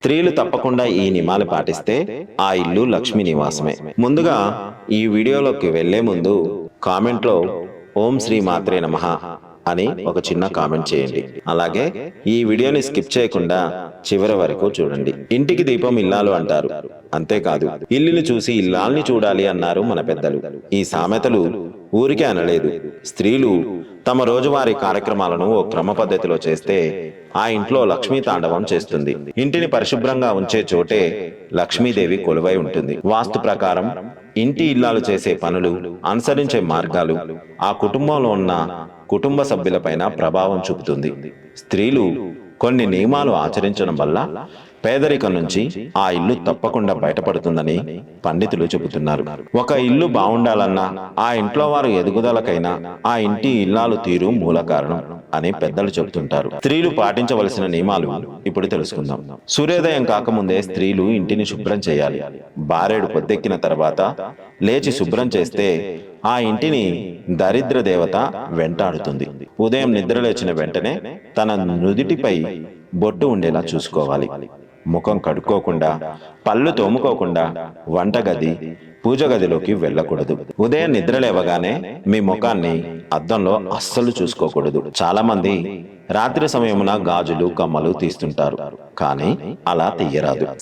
స్త్రీలు తప్పకుండా ఈ నియమాలు పాటిస్తే ఆ ఇల్లు లక్ష్మీ నివాసమే. ముందుగా ఈ వీడియోలోకి వెళ్లే ముందు కామెంట్లో ఓం శ్రీ మాత్రే నమః అని ఒక చిన్న కామెంట్ చేయండి. అలాగే ఈ వీడియోని స్కిప్ చేయకుండా చివరి వరకు చూడండి. ఇంటికి దీపం ఇల్లాలు అంటారు, అంతేకాదు ఇల్లుని చూసి ఇల్లాల్ని చూడాలి అన్నారు మన పెద్దలు. ఈ సామెతలు ఊరికే అనలేదు. స్త్రీలు తమ రోజువారీ కార్యక్రమాలను ఓ క్రమ పద్ధతిలో చేస్తే ఆ ఇంట్లో లక్ష్మీ తాండవం చేస్తుంది. ఇంటిని పరిశుభ్రంగా ఉంచే చోటే లక్ష్మీదేవి కొలువై ఉంటుంది. వాస్తు ప్రకారం ఇంటి ఇల్లాలు చేసే పనులు, అనుసరించే మార్గాలు ఆ కుటుంబంలో ఉన్న కుటుంబ సభ్యులపైన ప్రభావం చూపుతుంది. స్త్రీలు కొన్ని నియమాలు ఆచరించడం వల్ల పేదరికం నుంచి ఆ ఇల్లు తప్పకుండా బయటపడుతుందని పండితులు చెబుతున్నారు. ఒక ఇల్లు బాగుండాలన్నా, ఆ ఇంట్లో వారు ఎదుగుదలకైనా ఆ ఇంటి ఇల్లాలు తీరు మూల కారణం అని పెద్దలు చెబుతుంటారు. స్త్రీలు పాటించవలసిన నియమాలు ఇప్పుడు తెలుసుకుందాం. సూర్యోదయం కాకముందే స్త్రీలు ఇంటిని శుభ్రం చేయాలి. బారేడు పొద్దెక్కిన తర్వాత లేచి శుభ్రం చేస్తే ఆ ఇంటిని దరిద్ర దేవత వెంటాడుతుంది. ఉదయం నిద్రలేచిన వెంటనే తన నుదిటిపై బొట్టు ఉండేలా చూసుకోవాలి. ముఖం కడుక్కోకుండా, పళ్ళు తోముకోకుండా వంటగది, పూజ గదిలోకి వెళ్ళకూడదు. ఉదయం నిద్ర లేవగానే మీ ముఖాన్ని అద్దంలో అస్సలు చూసుకోకూడదు. చాలా మంది రాత్రి సమయమున గాజులు, కమ్మలు తీస్తుంటారు, కానీ అలా తీయరాదు.